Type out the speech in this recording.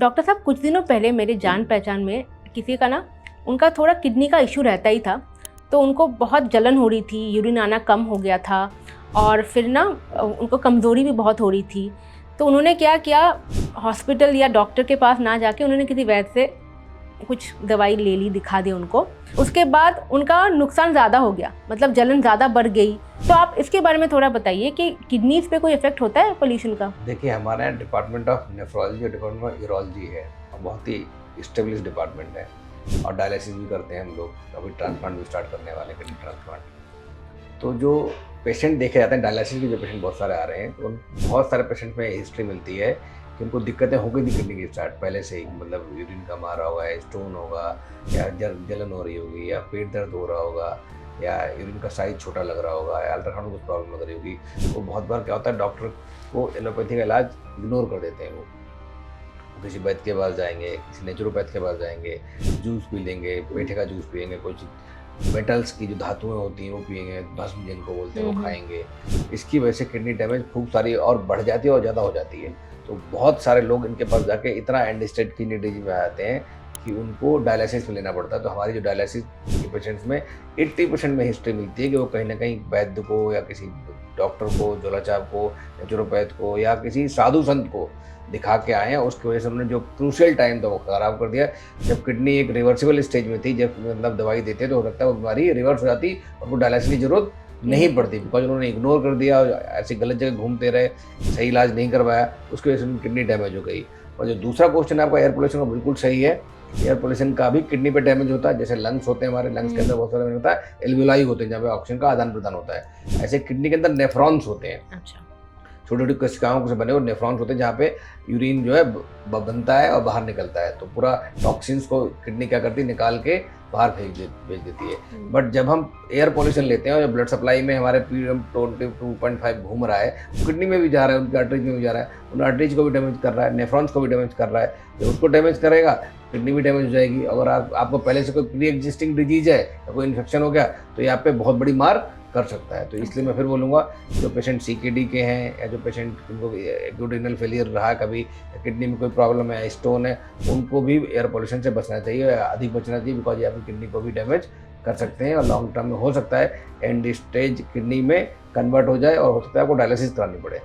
Doctor साहब, कुछ दिनों पहले मेरे जान पहचान में किसी का ना, उनका थोड़ा किडनी का इशू रहता ही था। तो उनको बहुत जलन हो रही थी, यूरिन आना कम हो गया था और फिर ना उनको कमज़ोरी भी बहुत हो रही थी। तो उन्होंने क्या किया, हॉस्पिटल या डॉक्टर के पास ना जाके उन्होंने किसी वैद्य से कुछ दवाई ले ली, दिखा दी उनको। उसके बाद उनका नुकसान ज़्यादा हो गया, मतलब जलन ज़्यादा बढ़ गई। तो आप इसके बारे में थोड़ा बताइए कि किडनीज पे कोई इफेक्ट होता है पोल्यूशन का? देखिए, हमारे यहाँ डिपार्टमेंट ऑफ नेफ्रोलॉजी और डिपार्टमेंट ऑफ यूरोलॉजी है, बहुत ही स्टेब्लिश डिपार्टमेंट है और डायलिसिस भी करते हैं हम लोग। अभी ट्रांसप्लांट भी स्टार्ट करने वाले, किडनी ट्रांसप्लांट। तो जो पेशेंट देखे जाते हैं डायलिसिस के, जो पेशेंट बहुत सारे आ रहे हैं, तो बहुत सारे पेशेंट में हिस्ट्री मिलती है कि उनको दिक्कतें हो गई थी किडनी की स्टार्ट पहले से ही, मतलब यूरिन कम आ रहा होगा, स्टोन होगा, या जलन हो रही होगी, या पेट दर्द हो रहा होगा, या यूरिन का साइज छोटा लग रहा होगा, या अल्ट्रासाउंड में कुछ प्रॉब्लम लग रही होगी। तो बहुत बार क्या होता है, डॉक्टर को एलोपैथी का इलाज इग्नोर कर देते हैं। वो किसी वैद्य के पास जाएंगे, किसी नेचुरोपैथ के पास जाएंगे, जूस पी लेंगे, पेठे का जूस पिएंगे, कुछ मेटल्स की जो धातुएं होती हैं वो पिएंगे, भस्म जिनको बोलते हैं वो खाएंगे। इसकी वजह से किडनी डैमेज खूब सारी और बढ़ जाती है और ज़्यादा हो जाती है। तो बहुत सारे लोग इनके पास जाके इतना एंड स्टेज किडनी डिजीज में आते हैं कि उनको डायलिसिस में लेना पड़ता है। तो हमारी जो डायलिसिस के पेशेंट्स में 80% में हिस्ट्री मिलती है कि वो कहीं ना कहीं वैद्य को या किसी डॉक्टर को, झोलाछाप को, नेचुरोपैथ को या किसी साधु संत को दिखा के आए हैं। उसकी वजह से उन्होंने जो क्रूशियल टाइम था वो ख़राब कर दिया। जब किडनी एक रिवर्सिबल स्टेज में थी, जब मतलब दवाई देते तो हो सकता है वो बीमारी रिवर्स हो जाती और वो डायलिसिस की जरूरत नहीं पड़ती, बिकॉज उन्होंने इग्नोर कर दिया, ऐसी गलत जगह घूमते रहे, सही इलाज नहीं करवाया, उसकी वजह से उनकी किडनी डैमेज हो गई। और जो दूसरा क्वेश्चन है आपका एयर पोल्यूशन का, बिल्कुल सही है। एयर पोल्यूशन का भी किडनी पे डैमेज होता है। जैसे लंग्स होते हैं, हमारे लंग्स के अंदर बहुत सारा होता है, एल्वियोलाई होते हैं जहाँ पे ऑक्सीजन का आदान प्रदान होता है। ऐसे किडनी के अंदर नेफ्रॉन्स होते हैं। अच्छा। छोटी छोटी कोशिकाओं से बने हुए नेफ्रॉन्स होते हैं जहाँ पे यूरिन जो है बनता है और बाहर निकलता है। तो पूरा टॉक्सिन्स को किडनी क्या करती है, निकाल के बाहर भेज देती है। बट जब हम एयर पोल्यूशन लेते हैं और ब्लड सप्लाई में हमारे पीएम 22.5 घूम रहा है, किडनी में भी जा रहा है, उनकी आर्टरीज में भी जा रहा है, उन आर्टरीज को भी डैमेज कर रहा है, नेफ्रॉन्स को भी डैमेज कर रहा है। जब उसको डैमेज करेगा, किडनी भी डैमेज हो जाएगी। अगर आपको पहले से कोई प्री एग्जिस्टिंग डिजीज है या कोई इन्फेक्शन हो गया तो ये आप पे बहुत बड़ी मार कर सकता है। तो इसलिए मैं फिर बोलूँगा, जो पेशेंट CKD के हैं या जो पेशेंट जिनको एक्यूट रीनल फेलियर रहा है, कभी किडनी में कोई प्रॉब्लम है, स्टोन है, उनको भी एयर पोल्यूशन से बचना चाहिए, अधिक बचना चाहिए, बिकॉज ये आपकी किडनी को भी डैमेज कर सकते हैं और लॉन्ग टर्म में हो सकता है एंड स्टेज किडनी में कन्वर्ट हो जाए और हो सकता है आपको डायलिसिस करानी पड़े।